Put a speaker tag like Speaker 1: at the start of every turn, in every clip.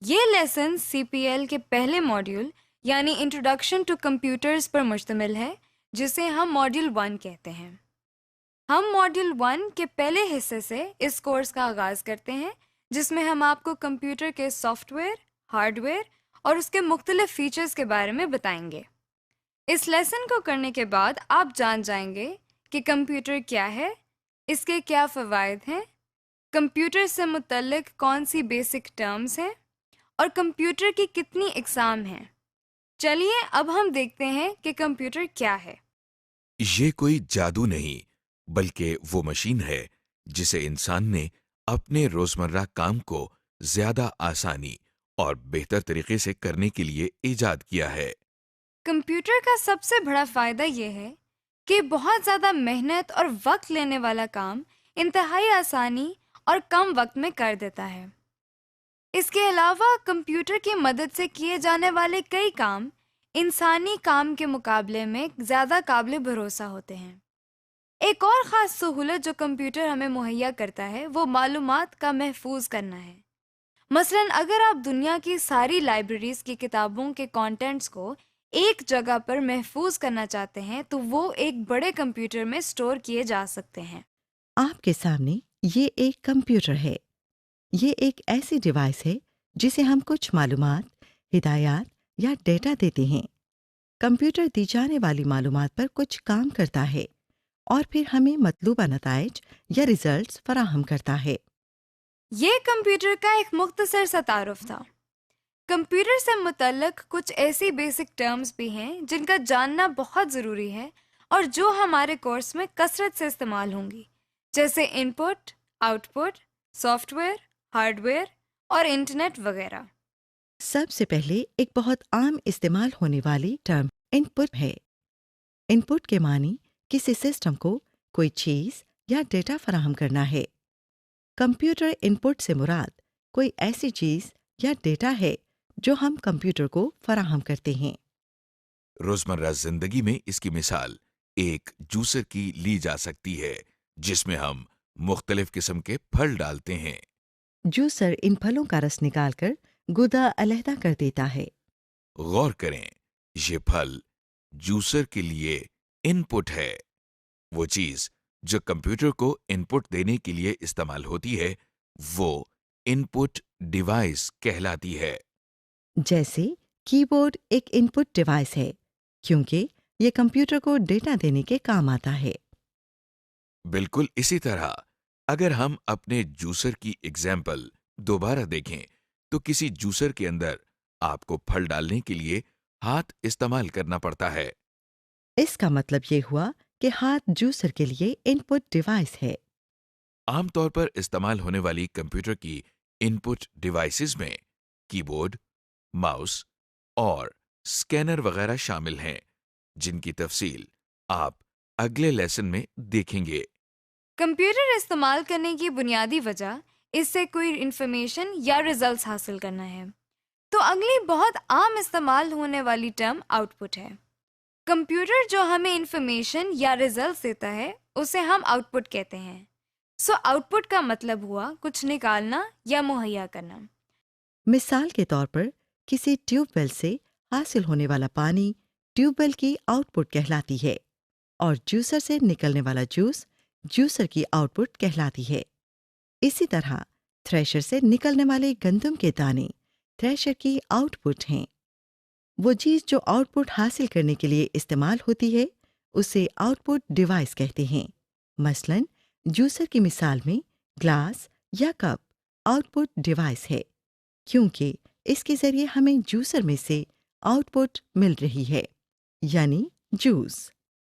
Speaker 1: یہ لیسن سی P L کے پہلے ماڈیول یعنی انٹروڈکشن ٹو کمپیوٹرز پر مشتمل ہے، جسے ہم ماڈیول 1 کہتے ہیں۔ ہم ماڈیول 1 کے پہلے حصے سے اس کورس کا آغاز کرتے ہیں، جس میں ہم آپ کو کمپیوٹر کے سافٹ ویئر، ہارڈ ویئر اور اس کے مختلف فیچرز کے بارے میں بتائیں گے۔ اس لیسن کو کرنے کے بعد آپ جان جائیں گے کہ کمپیوٹر کیا ہے، اس کے کیا فوائد ہیں، کمپیوٹر سے متعلق کون سی بیسک ٹرمز ہیں اور کمپیوٹر کی کتنی اقسام ہیں۔ چلیے اب ہم دیکھتے ہیں کہ کمپیوٹر کیا ہے۔
Speaker 2: یہ کوئی جادو نہیں، بلکہ وہ مشین ہے جسے انسان نے اپنے روزمرہ کام کو زیادہ آسانی اور بہتر طریقے سے کرنے کے لیے ایجاد کیا ہے۔
Speaker 1: کمپیوٹر کا سب سے بڑا فائدہ یہ ہے کہ بہت زیادہ محنت اور وقت لینے والا کام انتہائی آسانی اور کم وقت میں کر دیتا ہے۔ اس کے علاوہ کمپیوٹر کی مدد سے کیے جانے والے کئی کام انسانی کام کے مقابلے میں زیادہ قابل بھروسہ ہوتے ہیں۔ ایک اور خاص سہولت جو کمپیوٹر ہمیں مہیا کرتا ہے وہ معلومات کا محفوظ کرنا ہے۔ مثلاً اگر آپ دنیا کی ساری لائبریریز کی کتابوں کے کانٹینٹس کو ایک جگہ پر محفوظ کرنا چاہتے ہیں تو وہ ایک بڑے کمپیوٹر میں سٹور کیے جا سکتے ہیں۔
Speaker 3: آپ کے سامنے یہ ایک کمپیوٹر ہے۔ یہ ایک ایسی ڈیوائس ہے جسے ہم کچھ معلومات، ہدایات یا ڈیٹا دیتے ہیں۔ کمپیوٹر دی جانے والی معلومات پر کچھ کام کرتا ہے اور پھر ہمیں مطلوبہ نتائج یا ریزلٹس فراہم کرتا ہے۔
Speaker 1: یہ کمپیوٹر کا ایک مختصر سا تعارف تھا۔ کمپیوٹر سے متعلق کچھ ایسی بیسک ٹرمز بھی ہیں جن کا جاننا بہت ضروری ہے اور جو ہمارے کورس میں کثرت سے استعمال ہوں گی، جیسے input, output, software, hardware اور انٹرنیٹ وغیرہ۔
Speaker 3: سب سے پہلے ایک بہت عام استعمال ہونے والی ٹرم ان پٹ ہے۔ ان پٹ کے معنی کسی سسٹم کو کوئی چیز یا ڈیٹا فراہم کرنا ہے۔ کمپیوٹر ان پٹ سے مراد کوئی ایسی چیز یا ڈیٹا ہے جو ہم کمپیوٹر کو فراہم کرتے ہیں۔
Speaker 2: روزمرہ زندگی میں اس کی مثال ایک جوسر کی لی جا سکتی ہے، جس میں ہم مختلف قسم کے پھل ڈالتے ہیں۔
Speaker 3: جوسر ان پھلوں کا رس نکال کر گودا علیحدہ کر دیتا ہے۔
Speaker 2: غور کریں، یہ پھل جوسر کے لیے ان پٹ ہے۔ وہ چیز جو کمپیوٹر کو ان پٹ دینے کے لیے استعمال ہوتی ہے وہ ان پٹ ڈیوائس کہلاتی ہے۔
Speaker 3: جیسے کی بورڈ ایک ان پٹ ڈیوائس ہے کیونکہ یہ کمپیوٹر کو ڈیٹا دینے کے کام آتا ہے۔
Speaker 2: بالکل اسی طرح اگر ہم اپنے جوسر کی ایگزامپل دوبارہ دیکھیں تو کسی جوسر کے اندر آپ کو پھل ڈالنے کے لیے ہاتھ استعمال کرنا پڑتا ہے۔
Speaker 3: اس کا مطلب یہ ہوا کہ ہاتھ جوسر کے لیے ان پٹ ڈیوائس ہے۔
Speaker 2: عام طور پر استعمال ہونے والی کمپیوٹر کی ان پٹ ڈیوائسز میں کی بورڈ، ماؤس اور اسکینر وغیرہ شامل ہیں، جن کی تفصیل آپ اگلے لیسن میں دیکھیں گے۔
Speaker 1: کمپیوٹر استعمال کرنے کی بنیادی وجہ اس سے کوئی انفارمیشن یا ریزلٹس حاصل کرنا ہے، تو اگلی بہت عام استعمال ہونے والی ٹرم آؤٹ پٹ ہے۔ کمپیوٹر جو ہمیں انفارمیشن یا ریزلٹس دیتا ہے اسے ہم آؤٹ پٹ کہتے ہیں۔ آؤٹ پٹ کا مطلب ہوا کچھ نکالنا یا مہیا کرنا۔
Speaker 3: مثال کے طور پر کسی ٹیوب ویل سے حاصل ہونے والا پانی ٹیوب ویل کی آؤٹ پٹ کہلاتی ہے اور جوسر سے نکلنے والا جوس جوسر کی آؤٹ پٹ کہلاتی ہے۔ اسی طرح تھریشر سے نکلنے والے گندم کے دانے تھریشر کی آؤٹ پٹ ہیں۔ وہ چیز جو آؤٹ پٹ حاصل کرنے کے لیے استعمال ہوتی ہے اسے آؤٹ پٹ ڈیوائس کہتے ہیں۔ مثلاً جوسر کی مثال میں گلاس یا کپ آؤٹ پٹ ڈیوائس ہے کیونکہ اس کے ذریعے ہمیں جوسر میں سے آؤٹ پٹ مل رہی ہے، یعنی جوس۔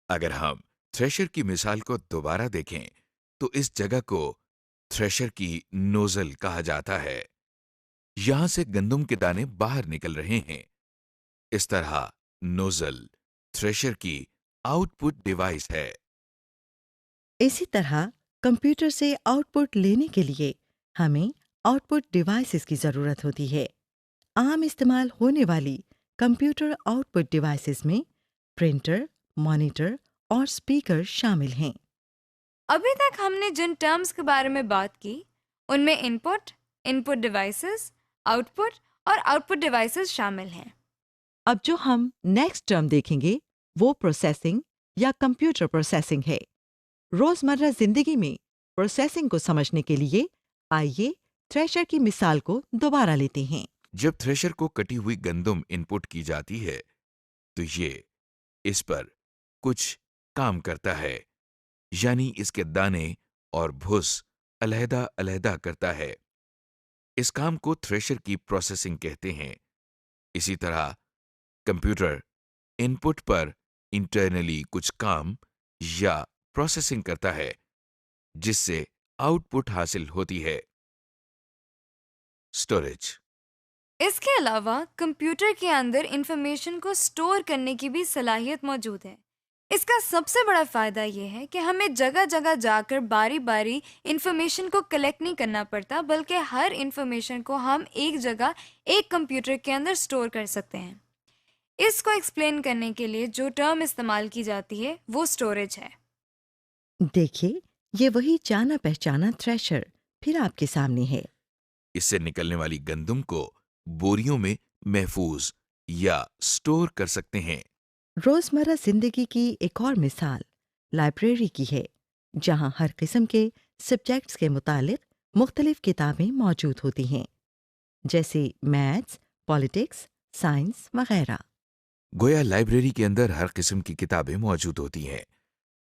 Speaker 2: اگر ہم تھریشر کی مثال کو دوبارہ دیکھیں تو اس جگہ کو تھریشر کی نوزل کہا جاتا ہے۔ یہاں سے گندم کے دانے باہر نکل رہے ہیں۔ اس طرح نوزل تھریشر کی آؤٹ پٹ ڈیوائس ہے۔
Speaker 3: اسی طرح کمپیوٹر سے آؤٹ پٹ لینے کے لیے ہمیں آؤٹ پٹ ڈیوائسز کی ضرورت ہوتی ہے۔ عام استعمال ہونے والی کمپیوٹر آؤٹ پٹ ڈیوائسز میں پرنٹر، مانیٹر اور اسپیکر شامل ہیں۔
Speaker 1: ابھی تک ہم نے جن ٹرمز کے بارے میں بات کی ان میں ان پٹ ڈیوائسز، آؤٹ پٹ اور آؤٹ پٹ ڈیوائسز شامل ہیں۔
Speaker 3: اب جو ہم نیکسٹ ٹرم دیکھیں گے وہ پروسیسنگ یا کمپیوٹر پروسیسنگ ہے۔ روزمرہ زندگی میں پروسیسنگ کو سمجھنے کے لیے آئیے تھریشر کی مثال کو دوبارہ لیتے ہیں۔
Speaker 2: جب تھریشر کو کٹی ہوئی گندم ان پٹ کی جاتی ہے تو یہ اس پر کچھ کام کرتا ہے، یعنی اس کے دانے اور بھس علیحدہ علیحدہ کرتا ہے۔ اس کام کو تھریشر کی پروسیسنگ کہتے ہیں۔ اسی طرح کمپیوٹر ان پٹ پر انٹرنلی کچھ کام یا پروسیسنگ کرتا ہے جس سے آؤٹ پٹ حاصل ہوتی ہے۔ اسٹوریج۔
Speaker 1: اس کے علاوہ کمپیوٹر کے اندر انفارمیشن کو سٹور کرنے کی بھی صلاحیت موجود ہے۔ اس کا سب سے بڑا فائدہ یہ ہے کہ ہمیں جگہ جگہ جا کر باری باری انفارمیشن کو کلیکٹ نہیں کرنا پڑتا، بلکہ ہر انفارمیشن کو ہم ایک جگہ ایک کمپیوٹر کے اندر سٹور کر سکتے ہیں۔ اس کو ایکسپلین کرنے کے لیے جو ٹرم استعمال کی جاتی ہے وہ سٹوریج ہے۔
Speaker 3: دیکھیے یہ وہی جانا پہچانا تھریشر پھر آپ کے سامنے ہے۔
Speaker 2: اس سے نکلنے والی گندم کو بوریوں میں محفوظ یا سٹور کر سکتے ہیں۔
Speaker 3: روزمرہ زندگی کی ایک اور مثال لائبریری کی ہے، جہاں ہر قسم کے سبجیکٹس کے متعلق مختلف کتابیں موجود ہوتی ہیں، جیسے میتھس، پالیٹکس، سائنس وغیرہ۔
Speaker 2: گویا لائبریری کے اندر ہر قسم کی کتابیں موجود ہوتی ہیں۔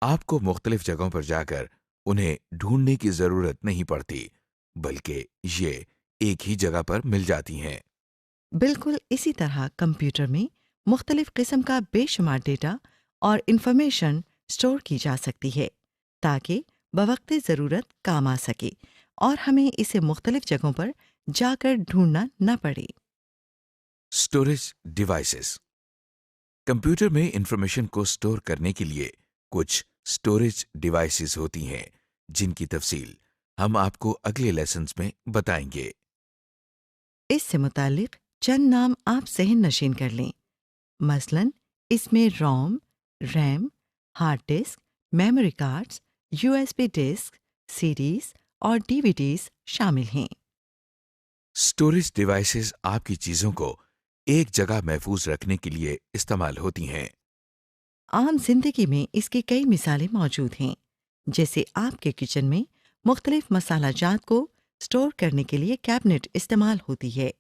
Speaker 2: آپ کو مختلف جگہوں پر جا کر انہیں ڈھونڈنے کی ضرورت نہیں پڑتی، بلکہ یہ ایک ہی جگہ پر مل جاتی ہیں۔
Speaker 3: بالکل اسی طرح کمپیوٹر میں مختلف قسم کا بے شمار ڈیٹا اور انفارمیشن سٹور کی جا سکتی ہے تاکہ بوقت ضرورت کام آ سکے اور ہمیں اسے مختلف جگہوں پر جا کر ڈھونڈنا نہ پڑے۔
Speaker 2: Storage devices. کمپیوٹر میں انفارمیشن کو سٹور کرنے کے لیے کچھ اسٹوریج ڈیوائسز ہوتی ہیں جن کی تفصیل ہم آپ کو اگلے لیسنز میں بتائیں گے۔
Speaker 3: اس سے متعلق چند نام آپ ذہن نشین کر لیں، مثلاً اس میں ROM, RAM, hard disk, memory cards, U S B disk, CDs اور ڈی وی ڈیز شامل ہیں۔
Speaker 2: اسٹوریج ڈیوائسز آپ کی چیزوں کو ایک جگہ محفوظ رکھنے کے لیے استعمال ہوتی ہیں۔
Speaker 3: عام زندگی میں اس کی کئی مثالیں موجود ہیں، جیسے آپ کے کچن میں مختلف مسالہ جات کو سٹور کرنے کے لیے کیبنٹ استعمال ہوتی ہے۔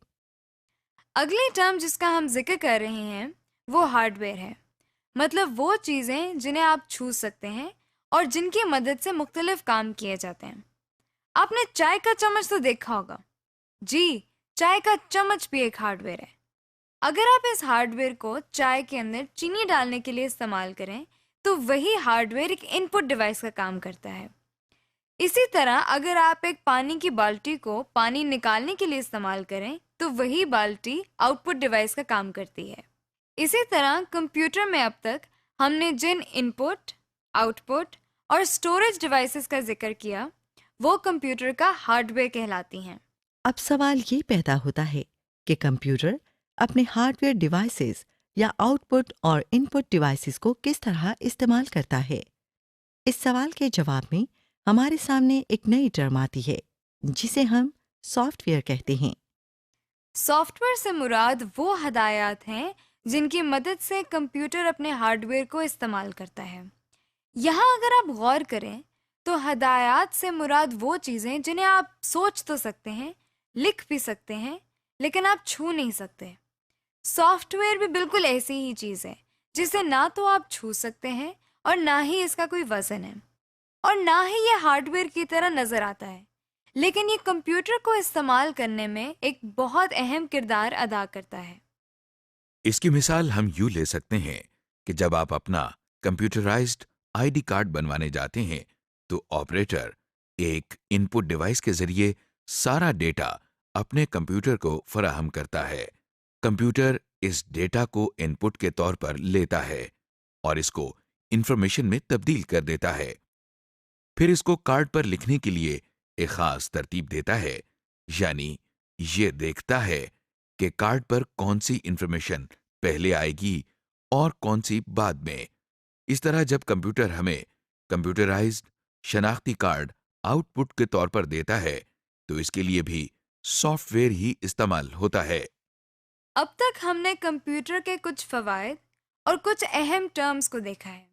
Speaker 1: اگلی ٹرم جس کا ہم ذکر کر رہے ہیں وہ ہارڈ ویئر ہے، مطلب وہ چیزیں جنہیں آپ چھو سکتے ہیں اور جن کی مدد سے مختلف کام کیے جاتے ہیں۔ آپ نے چائے کا چمچ تو دیکھا ہوگا، جی چائے کا چمچ بھی ایک ہارڈ ویئر ہے۔ اگر آپ اس ہارڈ ویئر کو چائے کے اندر چینی ڈالنے کے لیے استعمال کریں تو وہی ہارڈ ویئر ایک ان پٹ ڈیوائس کا کام کرتا ہے۔ اسی طرح اگر آپ ایک پانی کی بالٹی کو پانی نکالنے کے لیے استعمال کریں تو وہی بالٹی آؤٹ پٹ ڈیوائس کا کام کرتی ہے۔ اسی طرح کمپیوٹر میں اب تک ہم نے جن ان پٹ، آؤٹ پٹ اور اسٹوریج ڈیوائسز کا ذکر کیا وہ کمپیوٹر کا ہارڈ ویئر کہلاتی ہیں۔
Speaker 3: اب سوال یہ پیدا ہوتا ہے کہ کمپیوٹر اپنے ہارڈ ویئر ڈیوائسز یا آؤٹ پٹ اور ان پٹ ڈیوائسز کو کس طرح استعمال کرتا ہے؟ اس سوال کے جواب میں ہمارے سامنے ایک نئی ٹرم آتی ہے جسے ہم سافٹ ویئر کہتے ہیں۔
Speaker 1: سافٹ ویئر سے مراد وہ ہدایات ہیں جن کی مدد سے کمپیوٹر اپنے ہارڈ ویئر کو استعمال کرتا ہے۔ یہاں اگر آپ غور کریں تو ہدایات سے مراد وہ چیزیں جنہیں آپ سوچ تو سکتے ہیں، لکھ بھی سکتے ہیں، لیکن آپ چھو نہیں سکتے۔ سافٹ ویئر بھی بالکل ایسی ہی چیز ہے جسے نہ تو آپ چھو سکتے ہیں اور نہ ہی اس کا کوئی وزن ہے، اور نہ ہی یہ ہارڈ ویئر کی طرح نظر آتا ہے، لیکن یہ کمپیوٹر کو استعمال کرنے میں ایک بہت اہم کردار ادا کرتا ہے۔
Speaker 2: اس کی مثال ہم یوں لے سکتے ہیں کہ جب آپ اپنا کمپیوٹرائزڈ آئی ڈی کارڈ بنوانے جاتے ہیں تو آپریٹر ایک ان پٹ ڈیوائس کے ذریعے سارا ڈیٹا اپنے کمپیوٹر کو فراہم کرتا ہے۔ کمپیوٹر اس ڈیٹا کو ان پٹ کے طور پر لیتا ہے اور اس کو انفارمیشن میں تبدیل کر دیتا ہے، پھر اس کو کارڈ پر لکھنے کے لیے ایک خاص ترتیب دیتا ہے، یعنی یہ دیکھتا ہے کہ کارڈ پر کون سی انفارمیشن پہلے آئے گی اور کون سی بعد میں۔ اس طرح جب کمپیوٹر ہمیں کمپیوٹرائزڈ شناختی کارڈ آؤٹ پٹ کے طور پر دیتا ہے تو اس کے لیے بھی سافٹ ویئر ہی استعمال ہوتا ہے۔
Speaker 1: اب تک ہم نے کمپیوٹر کے کچھ فوائد اور کچھ اہم ٹرمز کو دیکھا ہے۔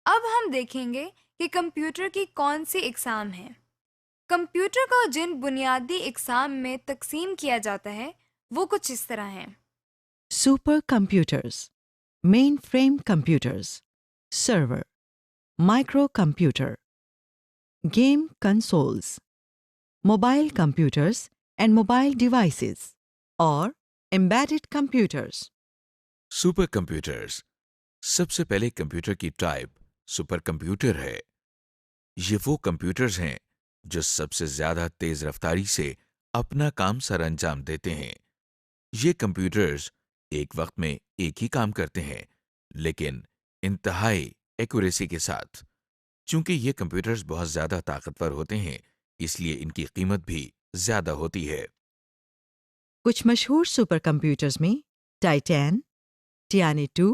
Speaker 1: اب ہم دیکھیں گے کہ کمپیوٹر کی کون سی اقسام ہیں۔ کمپیوٹر کو جن بنیادی اقسام میں تقسیم کیا جاتا ہے وہ کچھ اس طرح ہیں۔
Speaker 3: Supercomputers, mainframe computers, server, microcomputer, game consoles, mobile computers and mobile devices, اور embedded computers۔
Speaker 2: Supercomputers. سب سے پہلے کمپیوٹر کی ٹائپ سپر کمپیوٹر ہے۔ یہ وہ کمپیوٹرز ہیں جو سب سے زیادہ تیز رفتاری سے اپنا کام سر انجام دیتے ہیں۔ یہ کمپیوٹرز ایک وقت میں ایک ہی کام کرتے ہیں، لیکن انتہائی ایکوریسی کے ساتھ۔ چونکہ یہ کمپیوٹرز بہت زیادہ طاقتور ہوتے ہیں، اس لیے ان کی قیمت بھی زیادہ ہوتی ہے۔
Speaker 3: کچھ مشہور سپر کمپیوٹرز میں ٹائٹین، ٹیانی 2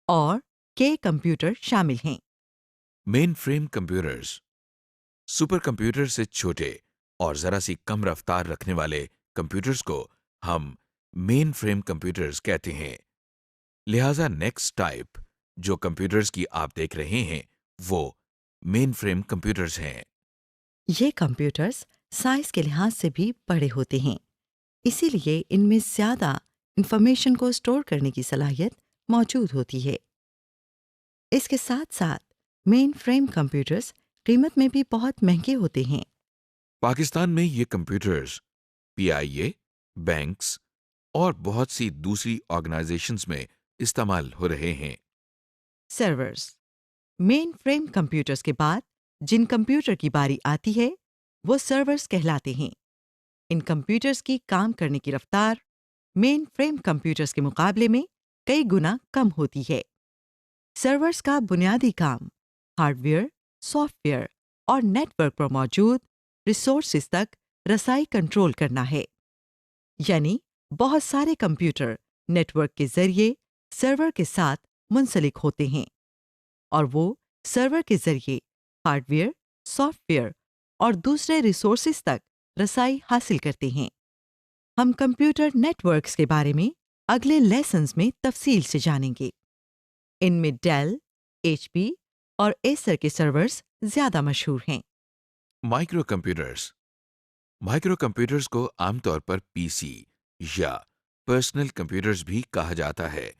Speaker 3: اور کے کمپیوٹر شامل ہیں۔
Speaker 2: مین فریم کمپیوٹرز۔ سپر کمپیوٹر سے چھوٹے اور ذرا سی کم رفتار رکھنے والے کمپیوٹرز کو ہم مین فریم کمپیوٹرز کہتے ہیں۔ لہذا نیکسٹ ٹائپ جو کمپیوٹرز کی آپ دیکھ رہے ہیں وہ مین فریم کمپیوٹرز ہیں۔
Speaker 3: یہ کمپیوٹرز سائز کے لحاظ سے بھی بڑے ہوتے ہیں، اسی لیے ان میں زیادہ انفارمیشن کو اسٹور کرنے کی صلاحیت موجود ہوتی ہے۔ اس کے ساتھ ساتھ مین فریم کمپیوٹرز قیمت میں بھی بہت مہنگے ہوتے ہیں۔
Speaker 2: پاکستان میں یہ کمپیوٹرز PIA، بینکس اور بہت سی دوسری آرگنائزیشنز میں استعمال ہو رہے ہیں۔
Speaker 3: سرورز۔ مین فریم کمپیوٹرز کے بعد جن کمپیوٹر کی باری آتی ہے وہ سرورز کہلاتے ہیں۔ ان کمپیوٹرز کی کام کرنے کی رفتار مین فریم کمپیوٹرز کے مقابلے میں کئی گنا کم ہوتی ہے۔ سرورز کا بنیادی کام ہارڈ ویئر، سافٹ ویئر اور نیٹ ورک پر موجود ریسورسز تک رسائی کنٹرول کرنا ہے، یعنی بہت سارے کمپیوٹر نیٹ ورک کے ذریعے سرور کے ساتھ منسلک ہوتے ہیں، اور وہ سرور کے ذریعے ہارڈ ویئر، سافٹ ویئر اور دوسرے ریسورسز تک رسائی حاصل کرتے ہیں۔ ہم کمپیوٹر نیٹ ورکس کے بارے میں اگلے لیسنز میں تفصیل سے جانیں گے۔ ان میں ڈیل، HP اور ایسر کے سرورز زیادہ مشہور ہیں۔
Speaker 2: Micro computers. مائکرو کمپیوٹرز کو عام طور پر PC یا پرسنل کمپیوٹرز بھی کہا جاتا ہے۔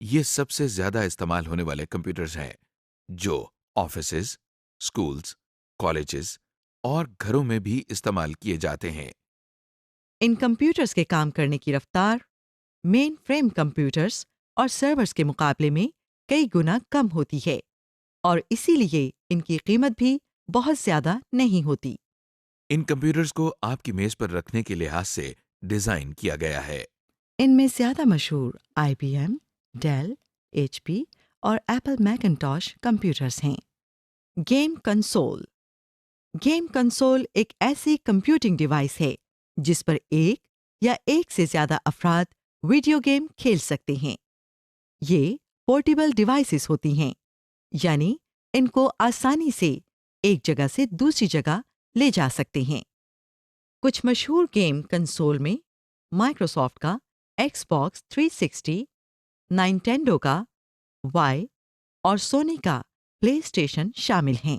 Speaker 2: یہ سب سے زیادہ استعمال ہونے والے کمپیوٹرز ہیں جو آفیسز، اسکولز، کالجز اور گھروں میں بھی استعمال کیے جاتے ہیں۔
Speaker 3: ان کمپیوٹرز کے کام کرنے کی رفتار مین فریم کمپیوٹرز اور سرورز کے مقابلے میں کئی گنا کم ہوتی ہے، اور اسی لیے ان کی قیمت بھی بہت زیادہ نہیں ہوتی۔
Speaker 2: ان کمپیوٹرز کو آپ کی میز پر رکھنے کے لحاظ سے ڈیزائن کیا گیا ہے۔
Speaker 3: ان میں زیادہ مشہور IBM، ڈیل، HP اور ایپل میکنٹاش کمپیوٹرز ہیں۔ Game console. گیم کنسول ایک ایسی کمپیوٹنگ ڈیوائس ہے جس پر ایک یا ایک سے زیادہ افراد ویڈیو گیم کھیل سکتے ہیں۔ یہ پورٹیبل ڈیوائسز ہوتی ہیں، یعنی ان کو آسانی سے ایک جگہ سے دوسری جگہ لے جا سکتے ہیں۔ کچھ مشہور گیم کنسول میں مائکروسافٹ کا Xbox 360، نائنٹینڈو کا وائی اور سونی کا پلے اسٹیشن شامل ہیں۔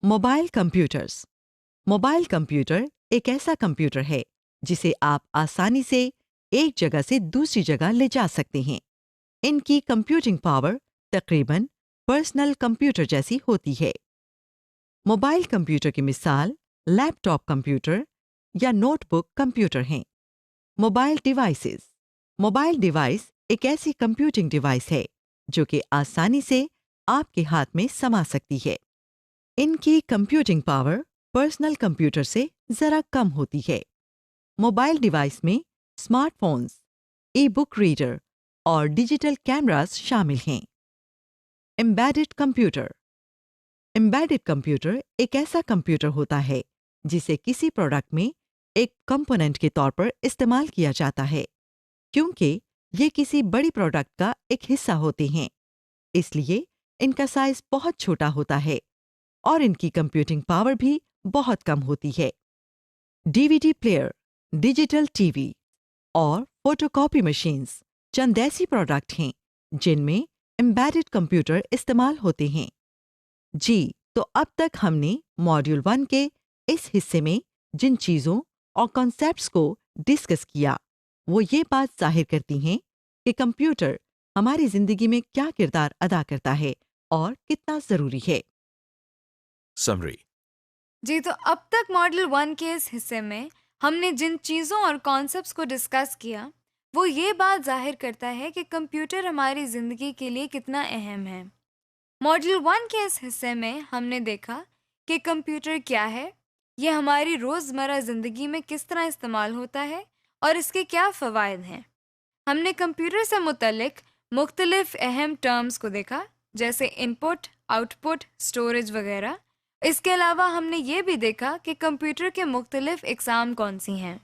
Speaker 3: Mobile computers. موبائل کمپیوٹر ایک ایسا کمپیوٹر ہے جسے آپ آسانی سے ایک جگہ سے دوسری جگہ لے جا سکتے ہیں۔ ان کی کمپیوٹنگ پاور تقریباً پرسنل کمپیوٹر جیسی ہوتی ہے۔ موبائل کمپیوٹر کی مثال لیپ ٹاپ کمپیوٹر یا نوٹ بک کمپیوٹر ہیں۔ Mobile devices. موبائل ڈیوائس ایک ایسی کمپیوٹنگ ڈیوائس ہے جو کہ آسانی سے آپ کے ہاتھ میں سما سکتی ہے۔ ان کی کمپیوٹنگ پاور پرسنل کمپیوٹر سے ذرا کم ہوتی ہے۔ موبائل ڈیوائس میں اسمارٹ فونز، ای بک ریڈر اور ڈیجیٹل کیمراز شامل ہیں۔ Embedded computer. ایمبیڈڈ کمپیوٹر ایک ایسا کمپیوٹر ہوتا ہے جسے کسی پروڈکٹ میں ایک کمپوننٹ کے طور پر استعمال کیا جاتا ہے۔ کیونکہ یہ کسی بڑی پروڈکٹ کا ایک حصہ ہوتے ہیں، اس لیے ان کا سائز بہت چھوٹا ہوتا ہے اور ان کی کمپیوٹنگ پاور بھی بہت کم ہوتی ہے۔ DVD پلیئر، ڈیجیٹل TV اور فوٹو کاپی مشینز چند ایسی پروڈکٹ ہیں جن میں امبیڈڈ کمپیوٹر استعمال ہوتے ہیں۔ جی، تو اب تک ہم نے ماڈیول 1 کے اس حصے میں جن چیزوں اور کانسیپٹس کو ڈسکس کیا وہ یہ بات ظاہر کرتی ہیں کہ کمپیوٹر ہماری زندگی میں کیا کردار ادا کرتا ہے اور کتنا ضروری ہے۔
Speaker 2: سمری۔
Speaker 1: جی، تو اب تک ماڈل 1 کے اس حصے میں ہم نے جن چیزوں اور کانسیپٹس کو ڈسکس کیا وہ یہ بات ظاہر کرتا ہے کہ کمپیوٹر ہماری زندگی کے لیے کتنا اہم ہے۔ ماڈل 1 کے اس حصے میں ہم نے دیکھا کہ کمپیوٹر کیا ہے، یہ ہماری روزمرہ زندگی میں کس طرح استعمال ہوتا ہے اور اس کے کیا فوائد ہیں۔ ہم نے کمپیوٹر سے متعلق مختلف اہم ٹرمز کو دیکھا جیسے input, out put, storage وغیرہ۔ اس کے علاوہ ہم نے یہ بھی دیکھا کہ کمپیوٹر کے مختلف اقسام کون سی ہیں۔